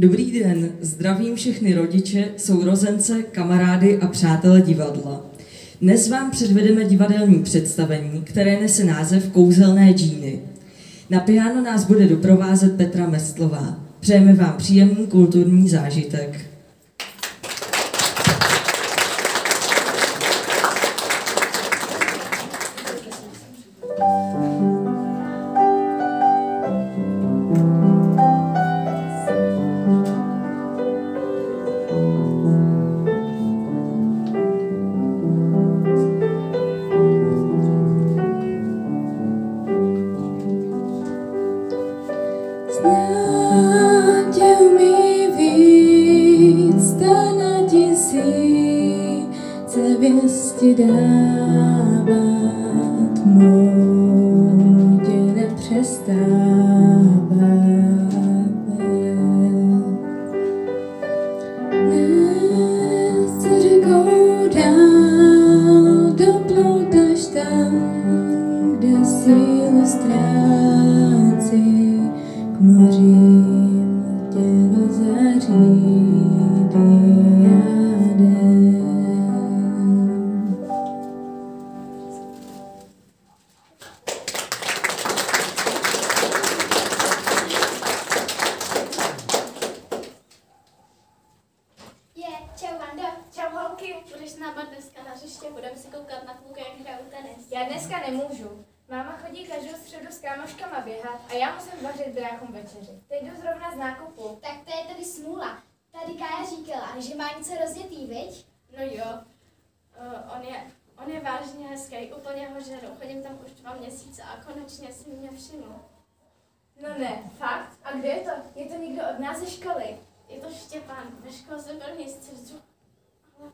Dobrý den, zdravím všechny rodiče, sourozence, kamarády a přátele divadla. Dnes vám předvedeme divadelní představení, které nese název Kouzelné džíny. Na piano nás bude doprovázet Petra Mestlová. Přejeme vám příjemný kulturní zážitek. Věsti dávat, modě nepřestávat. Dnes se řekou dál, doploutáš tam, kde sílu ztrácí, k mořím tě rozaří. Já dneska nemůžu. Máma chodí každou středu s kámoškama běhat a já musím vařit bráchům večeři. Teď jdu zrovna z nákupu. Tak to je tady smůla. Tady Kája říkala, že má něco rozjetý, viď? No jo. On je vážně hezký, úplně ho žeru. Chodím tam už 2 měsíce a konečně si mě všiml. No ne, fakt? A kde je to? Je to někdo od nás ze školy? Je to Štěpán, ve škole se byl místřičů. Ale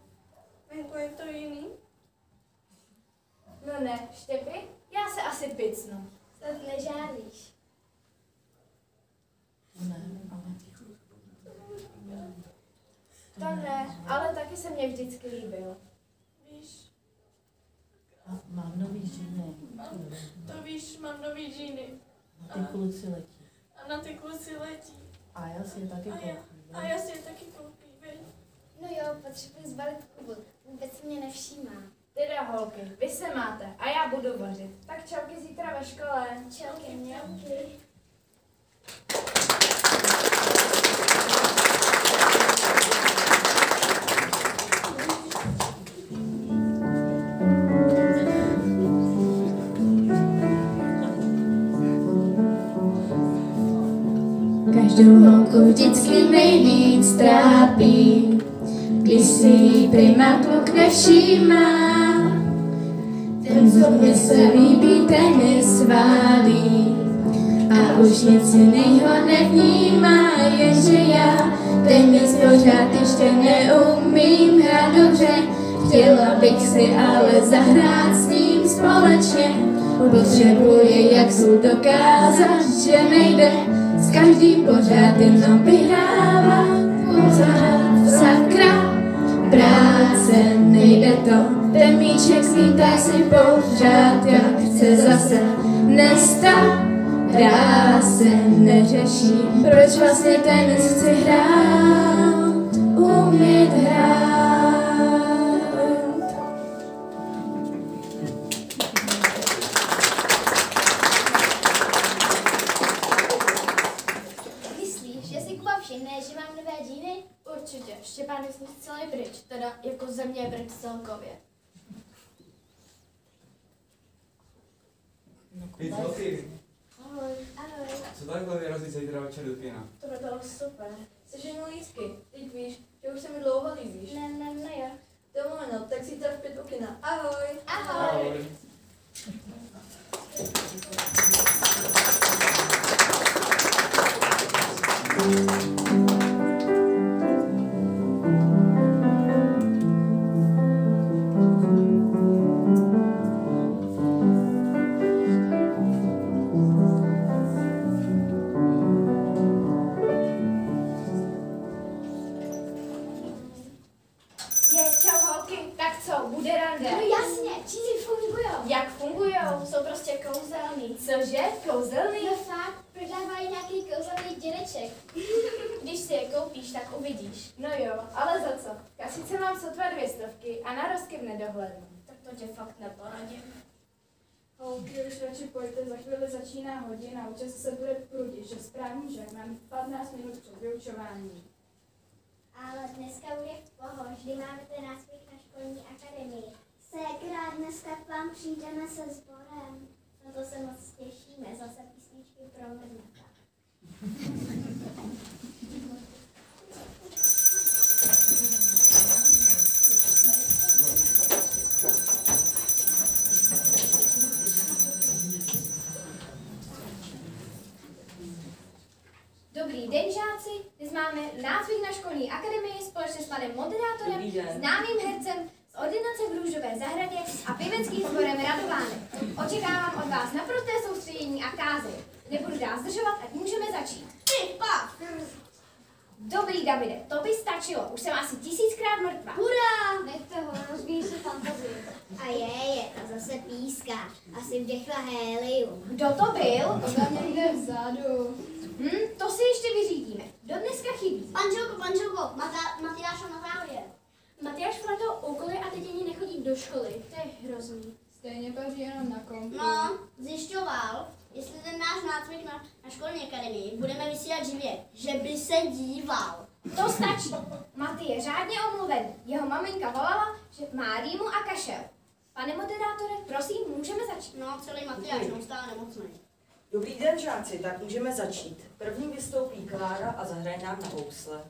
venku je to jiný. No ne, Štěpy? Já se asi picnu. Snad nežádlíš. To ne, ale taky se mě vždycky líbil. Víš, Mám nový džíny. to víš, mám nový džíny. A ty kluci letí. A na ty kluci letí. A já si je taky koupím. A já si je taky koupím, viď? No jo, potřebuji zbalit kubu. Vůbec mě nevšímá. Teda holky, vy se máte a já budu vařit. Tak čauky zítra ve škole. Čauky, čauky. Každou holku vždycky nejvíc trápí, když si jí prima kluk nevšímá. Ten, co mě se líbí, ten mě sválí a už nic jiného nevnímá, jenže já tenis pořád ještě neumím hrát dobře. Chtěla bych si ale zahrát s ním společně. Potřebuji jak sůl dokázat, že nejde s každým pořád jenom vyhrávat. Pořád sakra, práce nejde to. Ten míček slítá si pořád, jak chce zase. Nestará se, neřeší, proč vlastně tenis chci hrát, umět hrát. Myslíš, že si Kuba všimne, že mám nové džíny? Určitě, Štěpán je z nich celý pryč, teda jako země je pryč celkově. Hej, chlapci, Ahoj. Ahoj. co takhle vyrazit zítra večer do kina? To by bylo super. Jsi jen lístky, teď víš, že už se mi dlouho líbíš. Ne, jo. Domluveno, tak zítra v 5 u kina. Ahoj. Ahoj. Bude rande. No jasně, čízy fungujou. Jak fungujou? Jsou prostě kouzelný. Cože? Kouzelný? No fakt, prodávají nějaký kouzelný dědeček. Když si je koupíš, tak uvidíš. No jo, ale za co? Já sice mám sotva 200 a na rozky v nedohlednu. Tak to tě fakt neporadím. Holky, už radši pojďte, za chvíli začíná hodina, určitě se bude prudit, že správný, že mám 15 minut před vyučováním. Ale dneska bude v pohodě, vždy máme ten nácvik na školní akademii. Ségra, dneska k vám přijdeme se sborem. Na to se moc těšíme, zase písničky pro mrnata. Dobrý den, žáci. Dnes máme nácvik na školní akademii společně s panem moderátorem, známým hercem z ordinace v Růžové zahradě a pěveckým sborem Radovánek. Očekávám od vás naprosté soustředění a kázeň. Nebudu dál zdržovat, ať můžeme začít. Dobrý, Davide, to by stačilo. Už jsem asi 1000krát mrtvá. Hurá! Nechte ho, rozvíjí se fantazii. A to zase píská. Asi vdechla hélium. Kdo to byl? To tam někde vzadu. To si ještě vyřídíme. Do dneska chybí. Pančelko, Matyáš na závěr. Matyáš platil úkoly a teď ani nechodí do školy. To je hrozný. Stejně paří jenom na kompu. No, zjišťoval, jestli ten náš nácvik na školní akademii budeme vysílat živě, že by se díval. To stačí. Maty je řádně omluven. Jeho maminka volala, že má rýmu a kašel. Pane moderátore, prosím, můžeme začít. No, celý Matyáš neustále nemocný. Dobrý den, žáci, tak můžeme začít. První vystoupí Klára a zahraje nám na housle.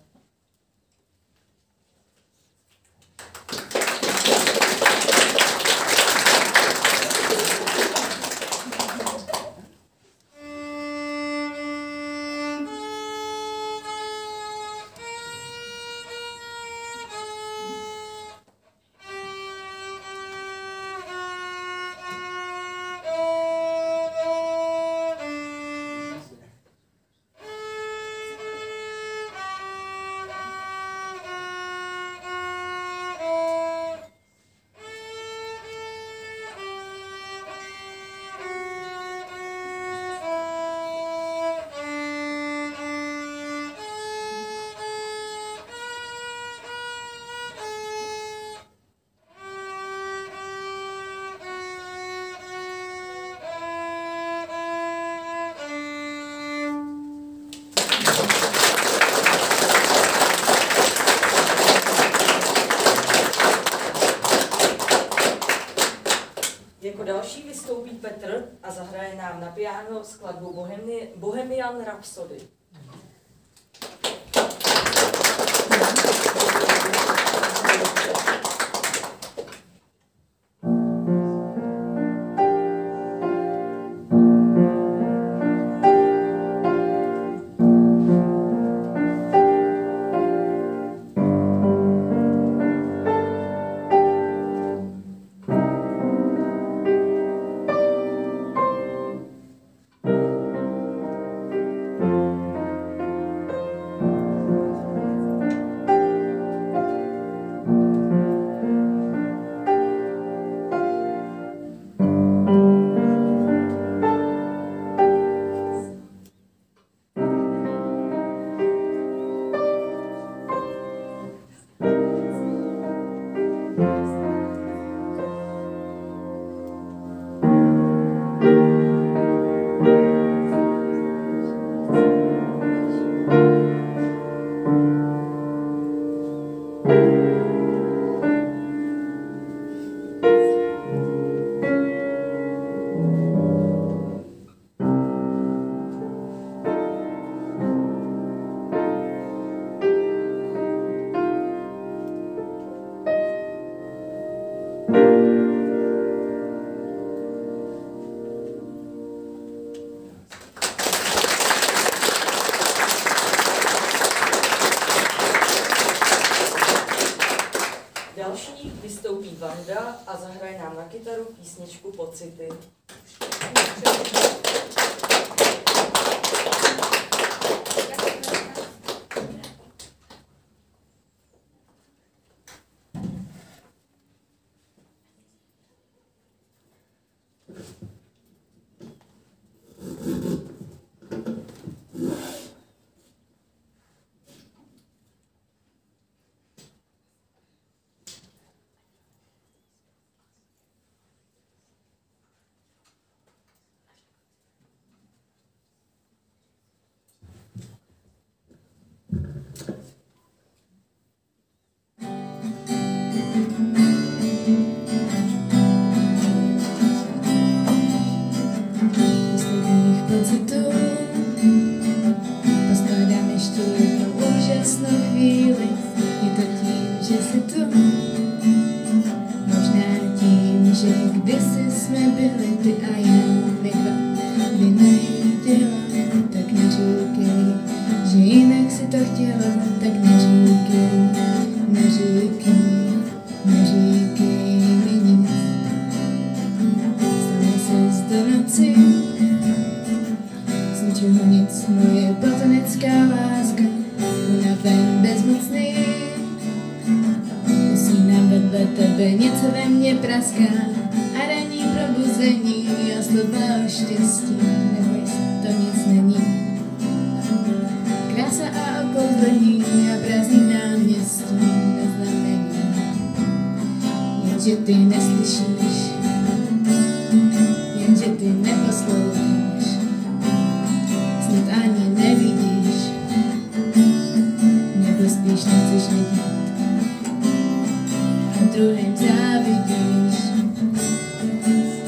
Jako další vystoupí Petr a zahraje nám na piano skladbu Bohemian Rhapsody. Další vystoupí Vanda a zahraje nám na kytaru písničku Pocity. pocitu. Poskládám ještě jednu úžasnou chvíli. Je to tím, že jsi tu. Možná tím, že kdysi jsme byli ty a já, my dva, vynajděla. Tak neříkej, že jinak si to chtěla. Tak neříkej, neříkej, neříkej mi nic. Stala ses do noci, z ničeho nic, moje platonická láska, unaven bezmocný. Usínám vedle tebe, něco ve mně praská a ranní probuzení a slova o štěstí, neboj se, to nic není. Krása a okouzlení a prázdný náměstí neznamení, jenže ty neslyšíš, jenže ty neposloucháš, snad ani nevidíš, nebo spíš nechceš vidět a druhým závidíš.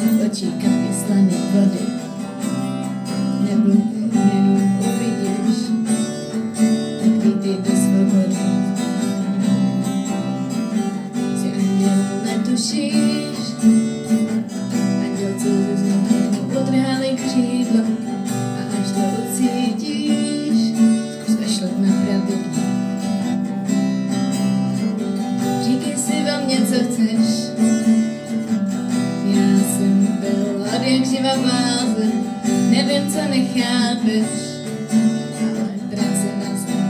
V očích kapky slané vody, nebo jenom uvidíš, tak vítej do svobody. Jsi anděl, netušíš, anděl, co ze znovu podrhali křídlo, a až to ucítíš, zkus kašlat na pravidlo. Říkej si vám něco chceš, já jsem byl od jak živa váze, nevím, co nechápeš, ale vrať se nazad,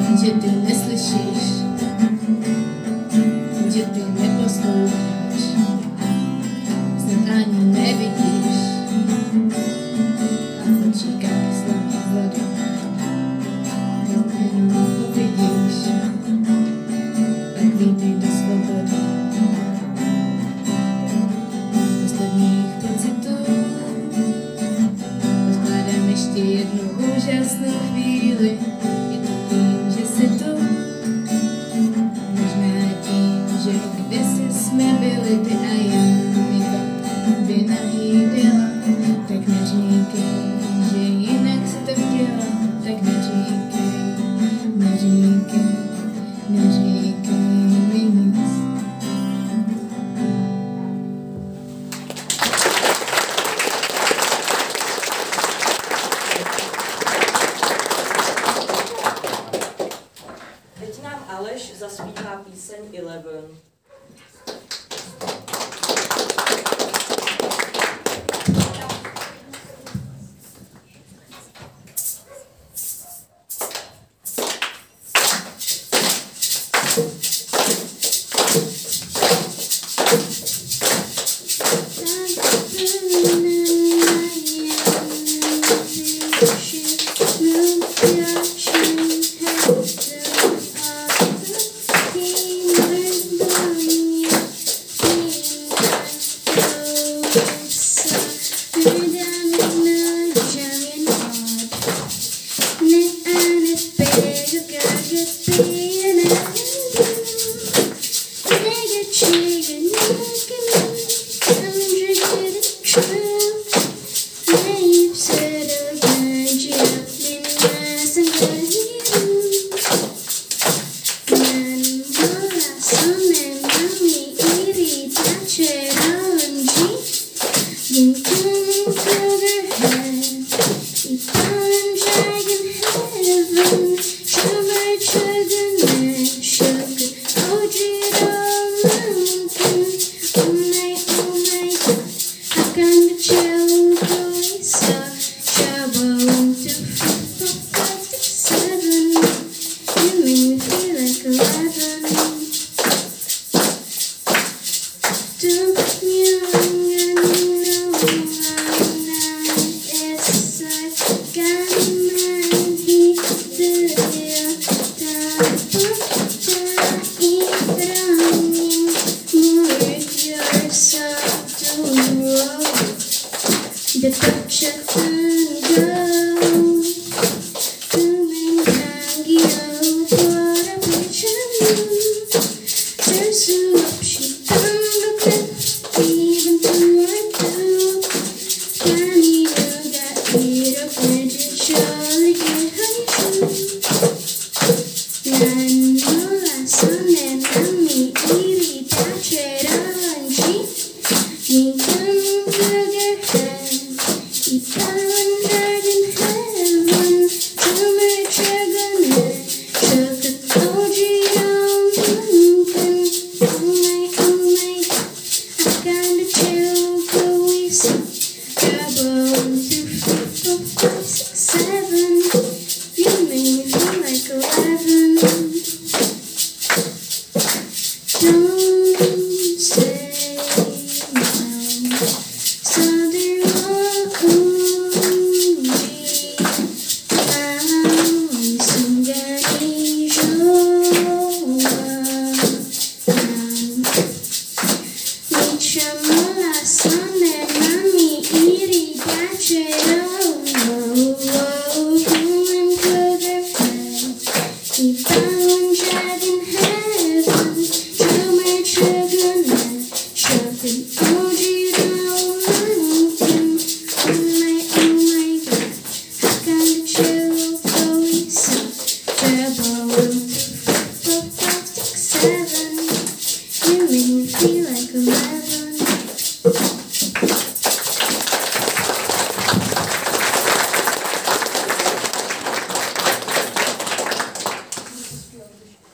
jenže ty neslyšíš, jenže ty neposloucháš, snad ani nevidíš, a v očích kapky slané vody, jenom uvidíš, tak vítej do svobody. Z posledních pocitů poskládám ještě jednu úžasnou chvíli. Je to tím, že jsi tu, možná tím, že kdysi jsme byli ty a já, my dva, vynahýdila. Tak neříkej, že jinak si to chtěla, tak neříkej, neříkej, neříkej mi nic. Teď nám Aleš zaspívá píseň Eleven. Even though I do,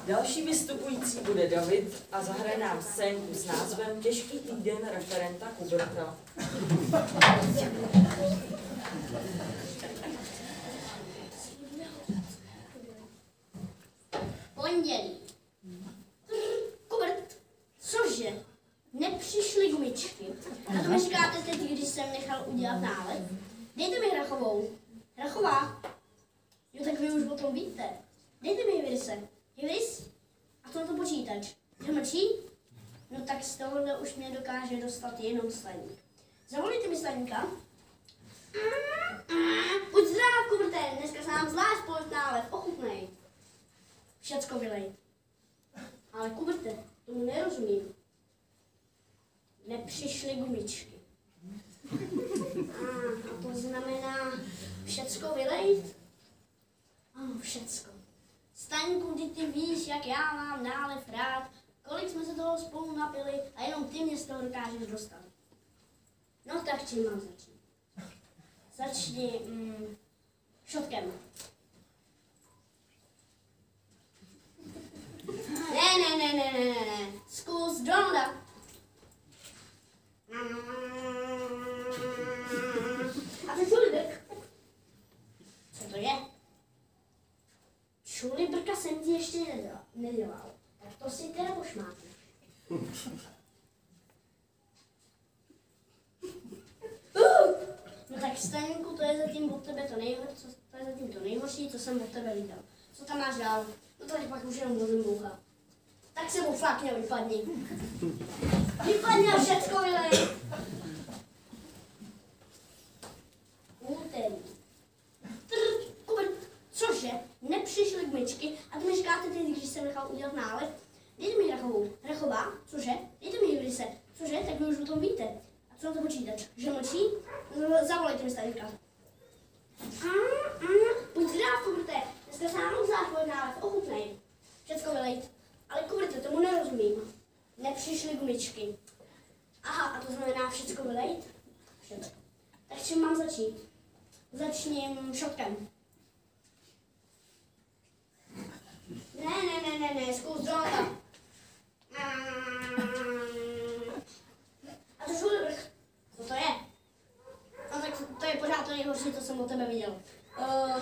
Další vystupující bude David a zahraje nám scénku s názvem Těžký týden referenta Kuberta. Pondělí. Kubert, cože? Nepřišly gumičky. A to mi říkáte teď, když jsem nechal udělat nálet? Dejte mi hrachovou. Hrachová? Jo, tak vy už o tom víte. Dejte mi Hivirise. Hiviris? A to na to počítač. Je mlčí? No tak z tohohle už mě dokáže dostat jenom staník. Zavolejte mi staníka. Buď zdrav, Kuberte, dneska se nám zvlášť pojď nálet, ochutnej. Všecko vylej. Ale Kuberte, tomu nerozumím. Nepřišly gumičky. A to znamená všecko vylejt? Ano, všecko. Staňku, kdy ty víš, jak já mám nálev rád, kolik jsme se toho spolu napili a jenom ty mě z toho dokážeš dostat. No tak čím mám začít? Začni šotkem. Ne. Zkus Donalda. A ten čulibrk. Co to je? Čulibrka jsem ti ještě nedělal. Tak to si teda pošmátneš. No tak Staňku, to je zatím od tebe to nejhorší, co jsem od tebe viděl. Co tam máš dál? No tady pak už jenom vozem boucha. Tak se mu flákně vypadni. Vypadni a všecko vylej. Úterý. Kubert, cože? Nepřišly gumičky a to mi říkáte teď, když jsem nechal udělat nálet? Dejte mi hrachovou. Hrachová? Cože? Dejte mi Hivirise. Cože? Tak vy už o tom víte. A co na to počítač? Že mlčí? Zavolejte mi Staňka. Buď zdrav, Kuberte. Dneska se nám zvlášť pojď nálet. Ochutnej. Všecko vylejt. Ale Kuberte, tomu nerozumím. Nepřišly gumičky. Aha, a to znamená všecko vylejt? Všecko. Tak čím mám začít? Začním šotkem. Ne, zkus Donalda. A to čulibrk. Co to je? No tak to je pořád to nejhorší, co jsem od tebe viděl.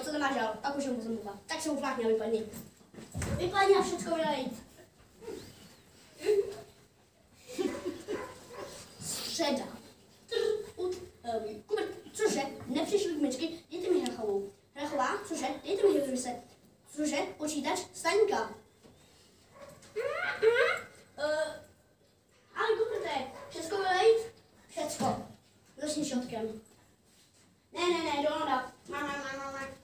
Co to máš dál? Tak už je musím mluvit. Tak se mu flákně a vypadni. Vypadni a všecko vylejt. Středa. Kubert, cože? Nepřišly gumičky, dejte mi hrachovou. Hrachová? Cože? Dejte mi Hivirise. Cože? Počítač? Staňka. Ale Kuberte, všecko vylejt? Všecko. Začni šotkem. Ne, Donalda.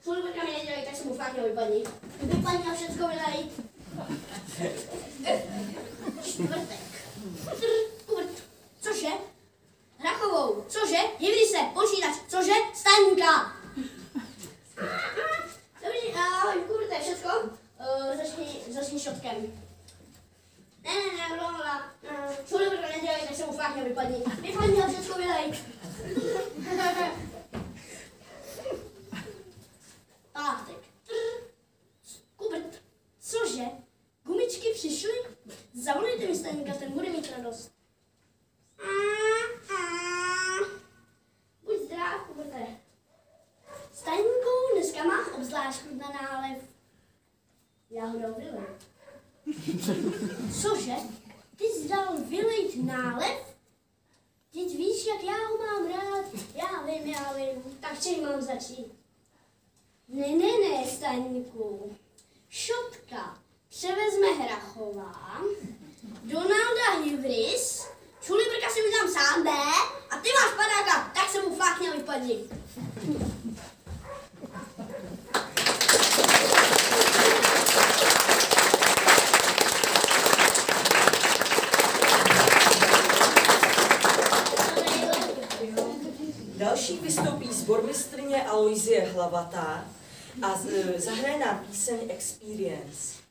Čulibrka mi nedělej, tak se mu fakt vypadni. Vypadni a všecko vylejt. Čtvrtek. Kubert, cože? Hrachovou. Cože? Hivirise. Počítač. Cože? Staňka. Dobrý, Kuberte, všecko? Začni šotkem. Ne, Donalda. Čulibrka nedělej, tak se mu fakt vypadni. Vypadni a všecko vylejt. dáš na nálev jahodou vylej. Cože? Ty jsi dal vylejt nálev? Teď víš, jak já ho mám rád. Já vím. Tak čím mám začít? Ne, Staňku. Šotka převezme Hrachová, Donalda Hybris, Čulibrka si udělám sám, ne? A ty máš padáka, tak se mu flákně a vypadni. Další vystoupí sbormistrně Aloizie Hlavatá a zahraje nám píseň Experience.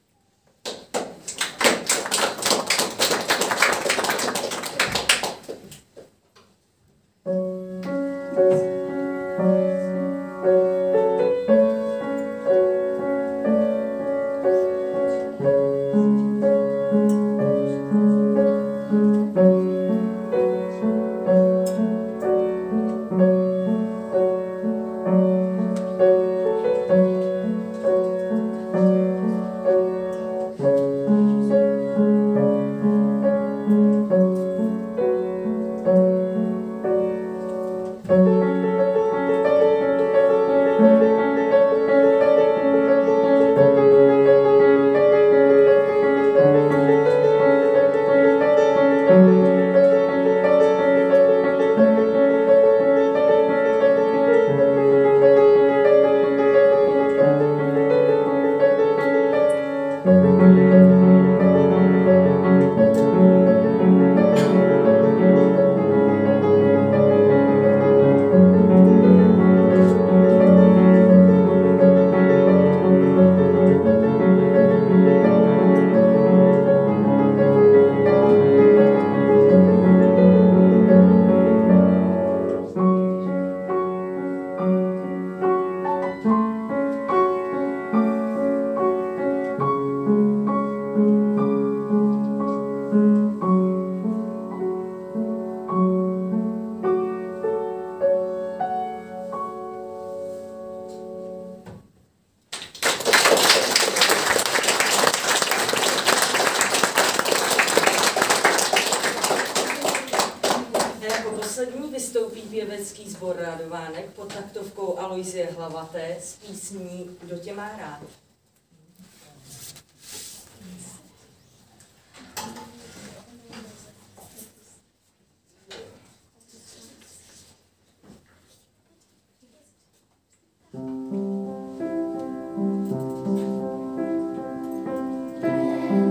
Vystoupí pěvecký sbor Radovánek pod taktovkou Aloizie Hlavaté s písní Kdo tě má rád.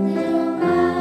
Kdo má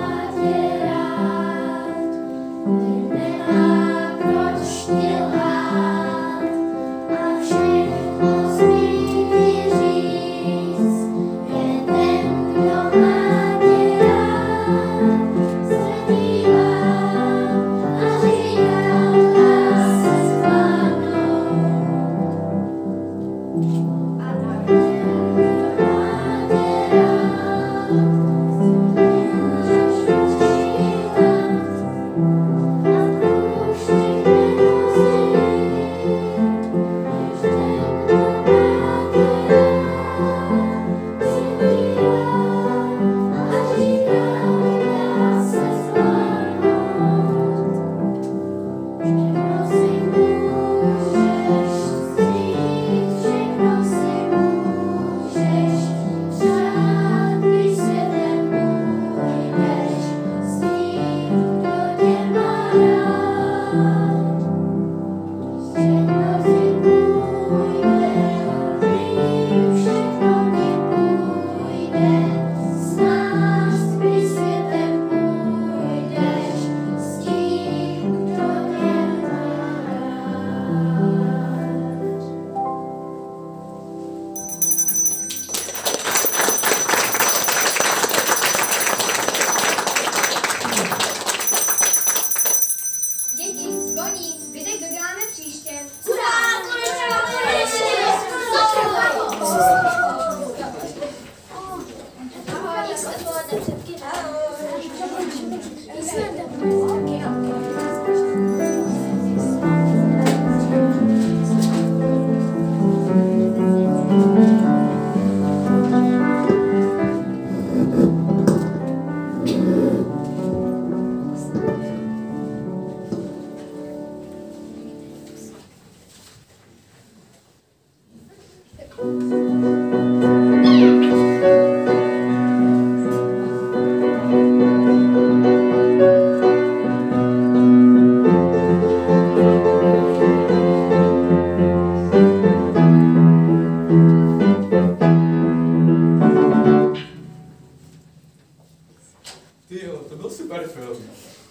Tyjo, to byl super film.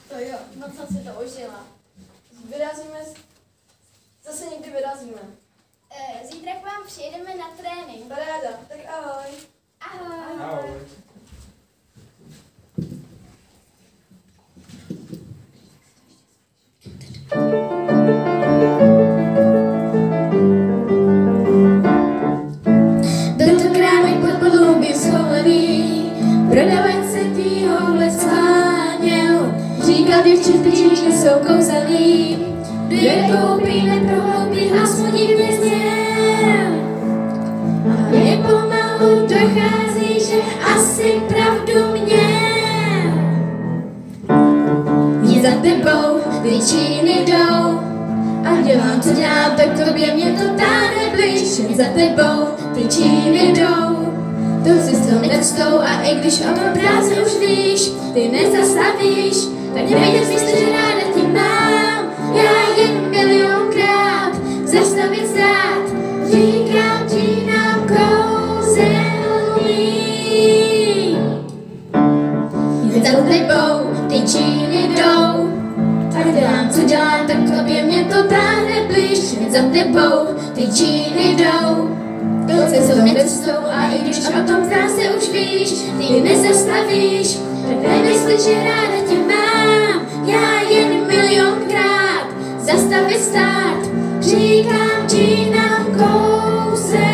To jo, moc jsem si to užila. Zase někdy vyrazíme. Zítra k vám přijedeme na trénink. Paráda, tak ahoj. Ahoj. Ahoj. Byl to krámek pod podloubí schovaný, prodavač se týhoule sháněl. Říkal, děvčata jsou kouzelný, kdo je koupí, neprohloubí, hlas mu divně zněl. A mě pomalu dochází, že asi pravdu měl. Jdi za tebou, ty číny jdou, a dělám, co dělám, tak tobě mě to táhne blíž. Jen za tebou, ty číny jdou, tou cestou necestou, a i když o tom práci už víš, ty nezastavíš, tak nevědět místo, že ráda tě mám. Já jen milionkrát zastavit stát, říkám ti nám kouzelný. Jen za tebou, ty číny jdou, a dělám, co dělám, tak tobě mě to táhne blíž. Jen za tebou, ty číny jdou, tou cestou necestou, a i když o tom práci už víš, ty nezastavíš, tak nemysli, že ráda tě mám. Já jen milionkrát zastavit stát, říkám ti nám kouzelný.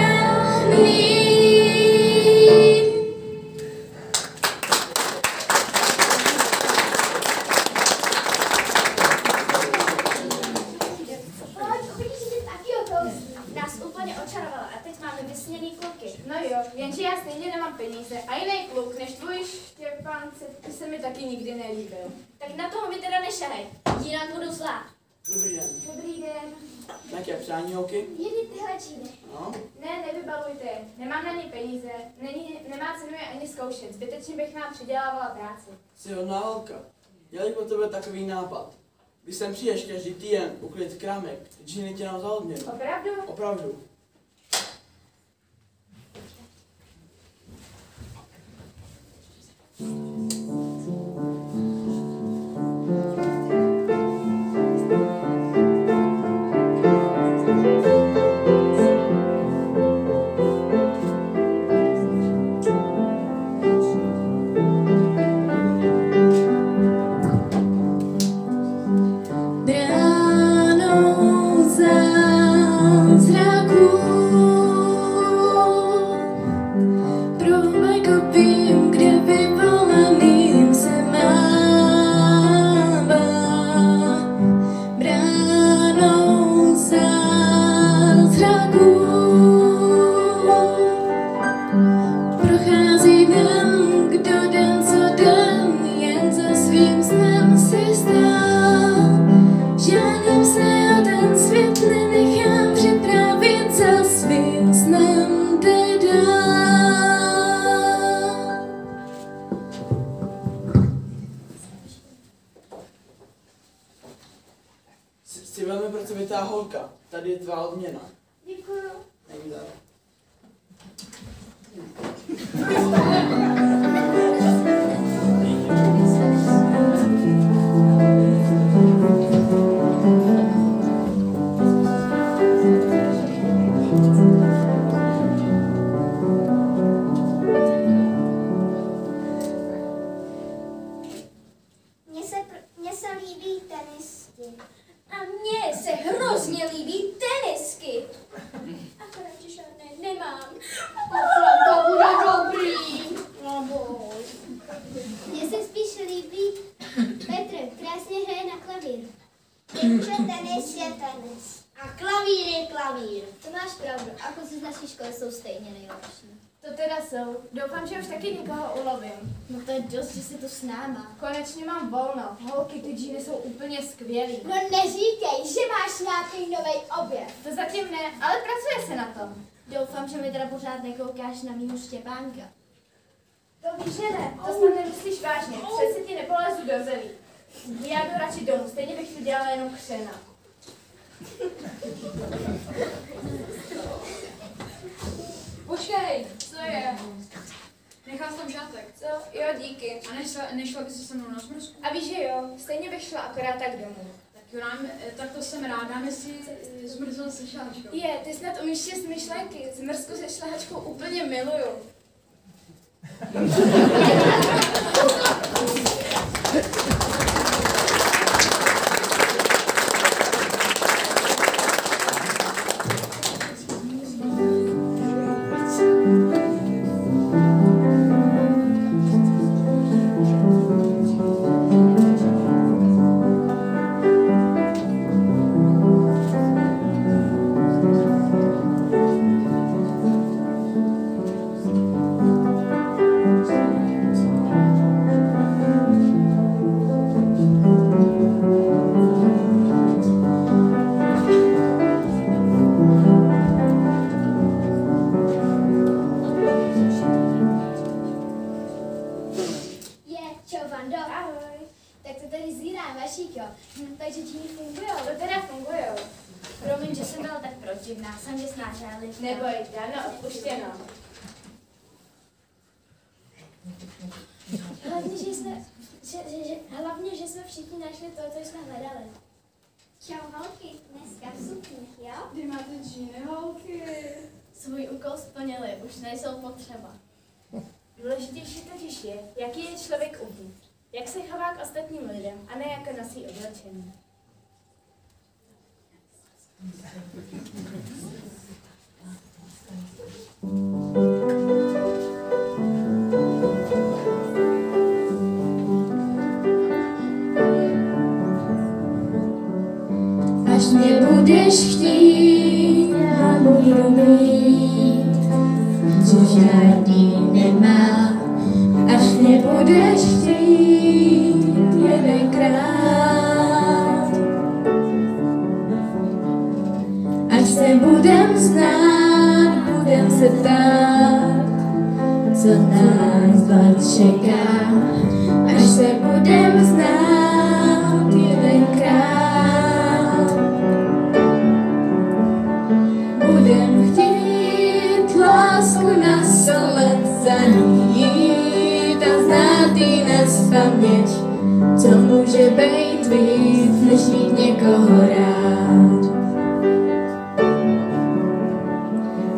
Nás úplně očarovala a teď máme vysněný kluky. No jo, jenže já stejně nemám peníze a jiný kluk než tvůj Štěpán se mi taky nikdy nelíbil. Tak na toho mi teda nešahej. Jinak budu zlá. Dobrý den. Dobrý den. Jaké přání, holky? Jedi tyhle džíny. No, Ne, nevybalujte je. Nemám na ně peníze. Nemá cenu je ani zkoušet. Zbytečně bych nám přidělávala práci. jsi hodná holka. Měl bych po tebe takový nápad. Když sem přijdeš každý týden uklidit krámek, džíny tě nám za odměnu. Opravdu? Opravdu. Bránou zázraků promajkopím, kde vyvolaným se mává. Bránou zázraků prochází den, kdo den co den jen za svým snem si stál. Žádným se o ten svět nenechám připravit, za svým snem jde dál. Jsi velmi pracovitá holka. Tady je tvá odměna. Děkuju. Není dál. Mně se líbí tenisky. A mně se hrozně líbí tenisky. Akorát, že žádné nemám. To bude dobrý. No boj. Mně se spíš líbí Petr, krásně hraje na klavír. Jenže tenis je tenis. A klavír je klavír. To máš pravdu, a kluci z naší školy jsou stejně nejlepší. To teda jsou. Doufám, že už taky někoho ulovím. No to je dost, že jsi tu s náma. Konečně mám volno. Holky, ty džíny jsou úplně skvělý. No neříkej, že máš nějaký nový objev. To zatím ne, ale pracuje se na tom. Doufám, že mi teda pořád nekoukáš na mýho Štěpánka. To víš, že ne. To snad nemyslíš vážně. Přece ti nepolezu do zemí. Já jdu radši domů, stejně bych tu dělala jenom křena. Počkej, co je? Nechal jsem šátek. Co? Jo, díky. A nešla bys se mnou na zmrzku? A víš, že jo, stejně bych šla akorát tak domů. Tak to jsem rád, dáme si zmrzl se šáčkou. Je, ty snad umíš číst myšlenky. Zmrzku se šlehačkou úplně miluju. Takže džíny fungujou. To teda fungujou. Promiň, že jsem byla tak protivná, jsem tě snášela. Neboj, dávno odpuštěno. Hlavně, že jsme všichni našli to, co jsme hledali. Čau holky, dneska v sukních, jo? Kdy máte džíny, holky? Svůj úkol splnili, už nejsou potřeba. Důležitější totiž je, jaký je člověk uvnitř. Jak se chová k ostatním lidem a ne jako nosí oblečení. Až mě budeš chtít, já budu mít, co žádný nemá. Až mě budeš chtít jedenkrát, až se budem znát, budem se ptát, co nás dva čeká. Až se budem znát jedenkrát, budem chtít lásku na 100 let zanít a znát jí nazpaměť, co může být víc, než mít někoho rád.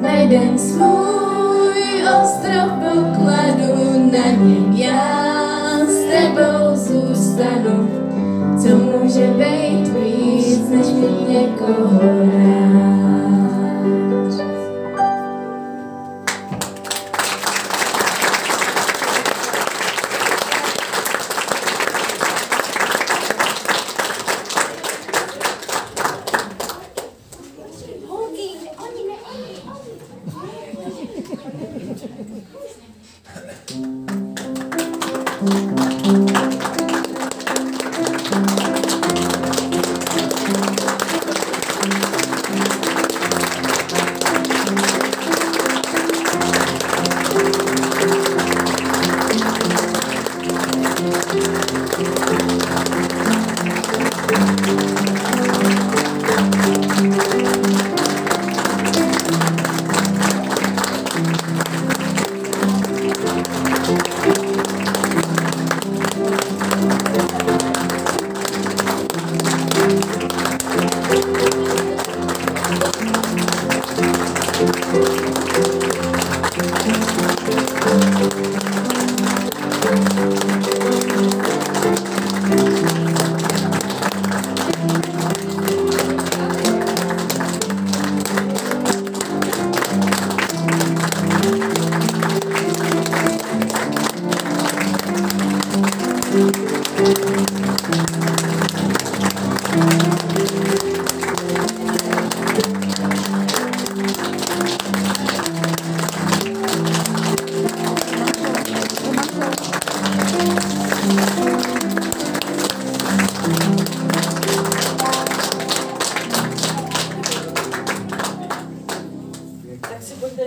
Najdem svůj ostrov pokladu, na něm já s tebou zůstanu, co může být víc, než mít někoho rád.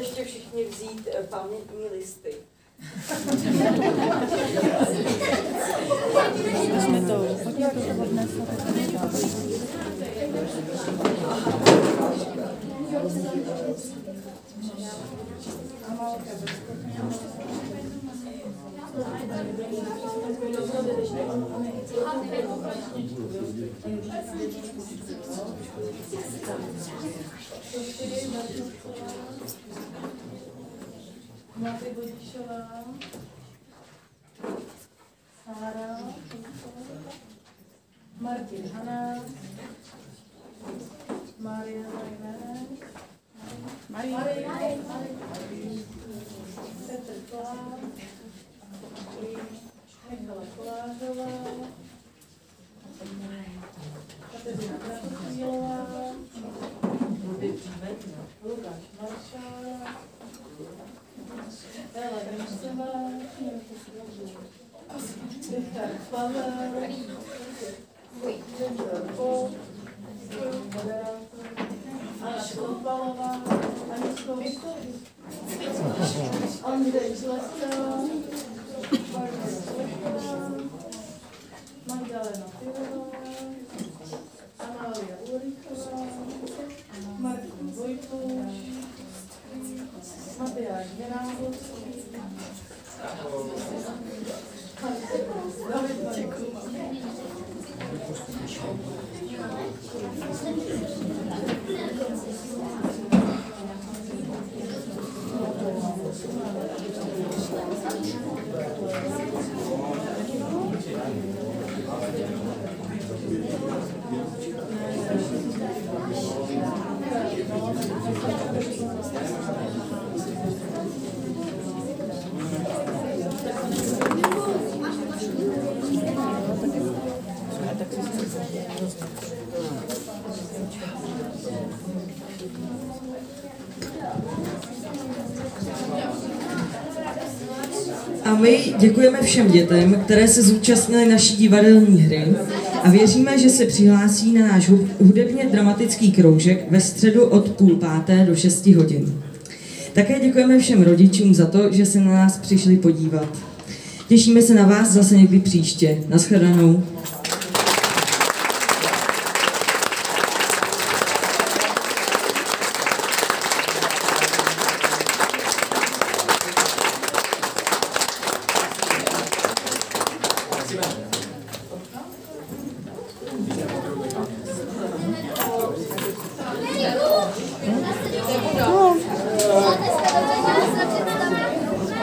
ještě všichni vzít pamětní listy. Máte Vodičová, Sára, Martin Hana, Maria Petr Kolár, Michala Kolářová, Kateřina Kratochvílová, Lukáš Maršál, Ela Grimsová, Richard Pavel, Viktor Pop, moderátor, Anna Šlopalová, Aničko Andrej Žlesová, Barbara Šlechtová, Magdalena Pirová, Amália Ulrichová, Martin Vojtuš, Matyáš Gerábovský, David Vaňková. A my děkujeme všem dětem, které se zúčastnily naší divadelní hry a věříme, že se přihlásí na náš hudebně dramatický kroužek ve středu od 5:30 do 6 hodin. Také děkujeme všem rodičům za to, že se na nás přišli podívat. Těšíme se na vás zase někdy příště. Naschledanou.